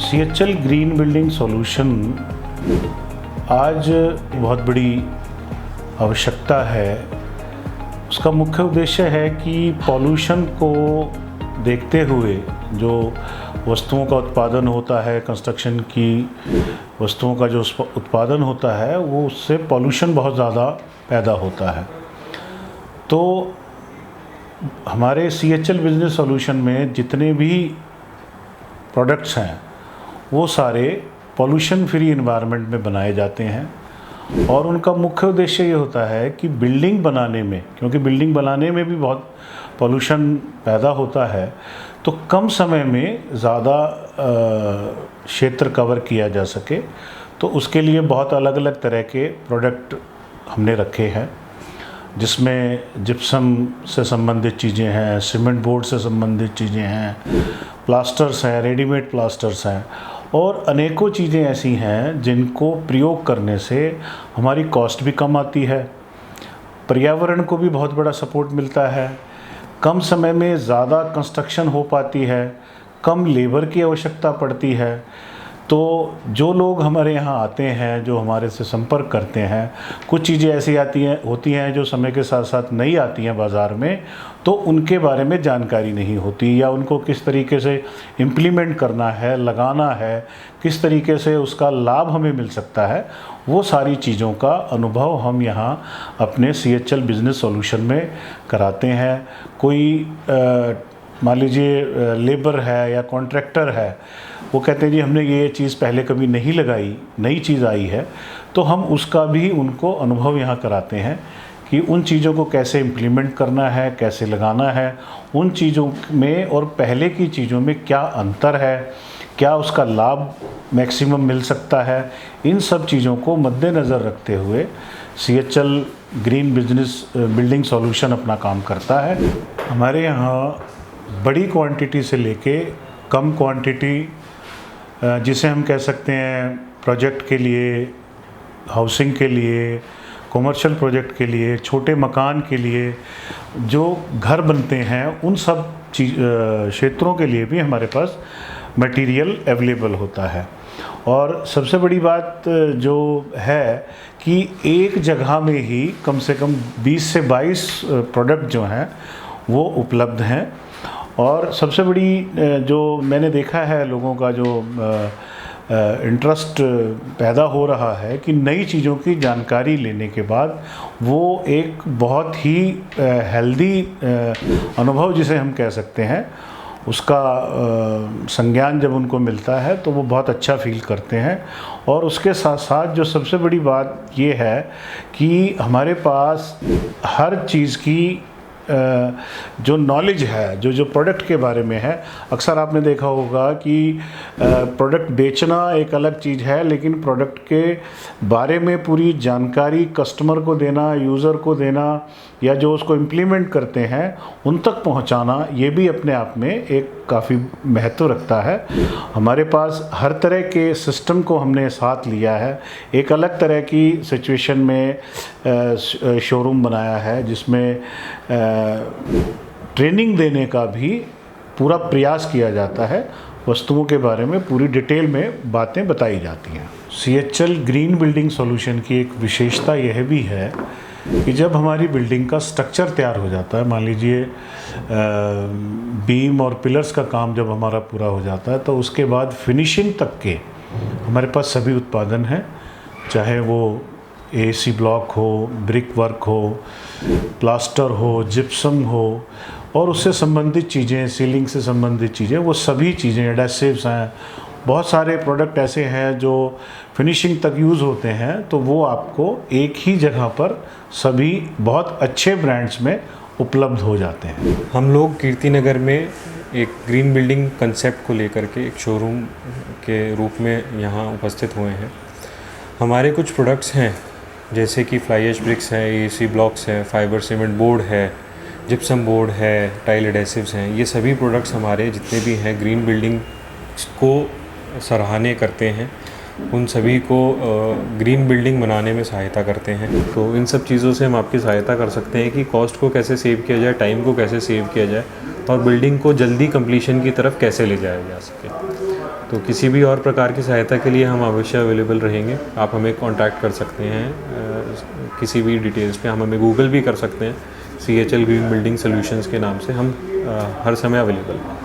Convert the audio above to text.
CHL green building solution आज बहुत बड़ी आवश्यकता है। उसका मुख्य उद्देश्य है कि पॉल्यूशन को देखते हुए जो वस्तुओं का उत्पादन होता है, कंस्ट्रक्शन की वस्तुओं का जो उत्पादन होता है, वो उससे पॉल्यूशन बहुत ज़्यादा पैदा होता है। तो हमारे सीएचएल बिजनेस सॉल्यूशन में जितने भी प्रोडक्ट्स हैं वो सारे पॉल्यूशन फ्री एनवायरनमेंट में बनाए जाते हैं और उनका मुख्य उद्देश्य ये होता है कि बिल्डिंग बनाने में, क्योंकि बिल्डिंग बनाने में भी बहुत पॉल्यूशन पैदा होता है, तो कम समय में ज़्यादा क्षेत्र कवर किया जा सके। तो उसके लिए बहुत अलग अलग तरह के प्रोडक्ट हमने रखे हैं, जिसमें जिप्सम से संबंधित चीज़ें हैं, सीमेंट बोर्ड से संबंधित चीज़ें हैं, प्लास्टर्स हैं, रेडीमेड प्लास्टर्स हैं और अनेकों चीज़ें ऐसी हैं जिनको प्रयोग करने से हमारी कॉस्ट भी कम आती है, पर्यावरण को भी बहुत बड़ा सपोर्ट मिलता है, कम समय में ज़्यादा कंस्ट्रक्शन हो पाती है, कम लेबर की आवश्यकता पड़ती है। तो जो लोग हमारे यहाँ आते हैं, जो हमारे से संपर्क करते हैं, कुछ चीज़ें ऐसी होती हैं जो समय के साथ साथ नहीं आती हैं बाज़ार में, तो उनके बारे में जानकारी नहीं होती या उनको किस तरीके से इम्प्लीमेंट करना है, लगाना है, किस तरीके से उसका लाभ हमें मिल सकता है, वो सारी चीज़ों का अनुभव हम यहाँ अपने सीएचएल बिजनेस सॉल्यूशन में कराते हैं। कोई मान लीजिए लेबर है या कॉन्ट्रैक्टर है, वो कहते हैं जी हमने ये चीज़ पहले कभी नहीं लगाई, नई चीज़ आई है, तो हम उसका भी उनको अनुभव यहाँ कराते हैं कि उन चीज़ों को कैसे इम्प्लीमेंट करना है, कैसे लगाना है, उन चीज़ों में और पहले की चीज़ों में क्या अंतर है, क्या उसका लाभ मैक्सिमम मिल सकता है। इन सब चीज़ों को मद्देनज़र रखते हुए CHL green business building solution अपना काम करता है। हमारे यहाँ बड़ी क्वांटिटी से लेके कम क्वांटिटी, जिसे हम कह सकते हैं प्रोजेक्ट के लिए, हाउसिंग के लिए, कमर्शियल प्रोजेक्ट के लिए, छोटे मकान के लिए जो घर बनते हैं, उन सब क्षेत्रों के लिए भी हमारे पास मटेरियल अवेलेबल होता है। और सबसे बड़ी बात जो है कि एक जगह में ही कम से कम 20 से 22 प्रोडक्ट जो हैं वो उपलब्ध हैं। और सबसे बड़ी जो मैंने देखा है लोगों का जो इंटरेस्ट पैदा हो रहा है कि नई चीज़ों की जानकारी लेने के बाद वो एक बहुत ही हेल्दी अनुभव, जिसे हम कह सकते हैं, उसका संज्ञान जब उनको मिलता है तो वो बहुत अच्छा फील करते हैं। और उसके साथ साथ जो सबसे बड़ी बात ये है कि हमारे पास हर चीज़ की जो नॉलेज है, जो प्रोडक्ट के बारे में है, अक्सर आपने देखा होगा कि प्रोडक्ट बेचना एक अलग चीज़ है, लेकिन प्रोडक्ट के बारे में पूरी जानकारी कस्टमर को देना, यूज़र को देना, या जो उसको इम्प्लीमेंट करते हैं उन तक पहुंचाना, ये भी अपने आप में एक काफ़ी महत्व रखता है। हमारे पास हर तरह के सिस्टम को हमने साथ लिया है। एक अलग तरह की सिचुएशन में शोरूम बनाया है, जिसमें ट्रेनिंग देने का भी पूरा प्रयास किया जाता है। वस्तुओं के बारे में पूरी डिटेल में बातें बताई जाती हैं। सीएचएल ग्रीन बिल्डिंग सॉल्यूशन की एक विशेषता यह भी है कि जब हमारी बिल्डिंग का स्ट्रक्चर तैयार हो जाता है, मान लीजिए बीम और पिलर्स का काम जब हमारा पूरा हो जाता है, तो उसके बाद फिनिशिंग तक के हमारे पास सभी उत्पादन हैं, चाहे वो एसी ब्लॉक हो, ब्रिक वर्क हो, प्लास्टर हो, जिप्सम हो और उससे संबंधित चीज़ें, सीलिंग से संबंधित चीज़ें, वो सभी चीज़ें, एडेसिव्स हैं, बहुत सारे प्रोडक्ट ऐसे हैं जो फिनिशिंग तक यूज़ होते हैं। तो वो आपको एक ही जगह पर सभी बहुत अच्छे ब्रांड्स में उपलब्ध हो जाते हैं। हम लोग कीर्ति नगर में एक ग्रीन बिल्डिंग कंसेप्ट को लेकर के एक शोरूम के रूप में यहाँ उपस्थित हुए हैं। हमारे कुछ प्रोडक्ट्स हैं जैसे कि फ्लाई ऐश ब्रिक्स है, एसी ब्लॉक्स है, फाइबर सीमेंट बोर्ड है, जिप्सम बोर्ड है, टाइल एडेसिव्स हैं। ये सभी प्रोडक्ट्स हमारे जितने भी हैं ग्रीन बिल्डिंग को सराहनीय करते हैं, उन सभी को ग्रीन बिल्डिंग बनाने में सहायता करते हैं। तो इन सब चीज़ों से हम आपकी सहायता कर सकते हैं कि कॉस्ट को कैसे सेव किया जाए, टाइम को कैसे सेव किया जाए और बिल्डिंग को जल्दी कंप्लीशन की तरफ कैसे ले जाया जा सके। तो किसी भी और प्रकार की सहायता के लिए हम अवश्य अवेलेबल रहेंगे। आप हमें कांटेक्ट कर सकते हैं किसी भी डिटेल्स पे, हम हमें गूगल भी कर सकते हैं CHL ग्रीन बिल्डिंग सॉल्यूशंस के नाम से। हम हर समय अवेलेबल हैं।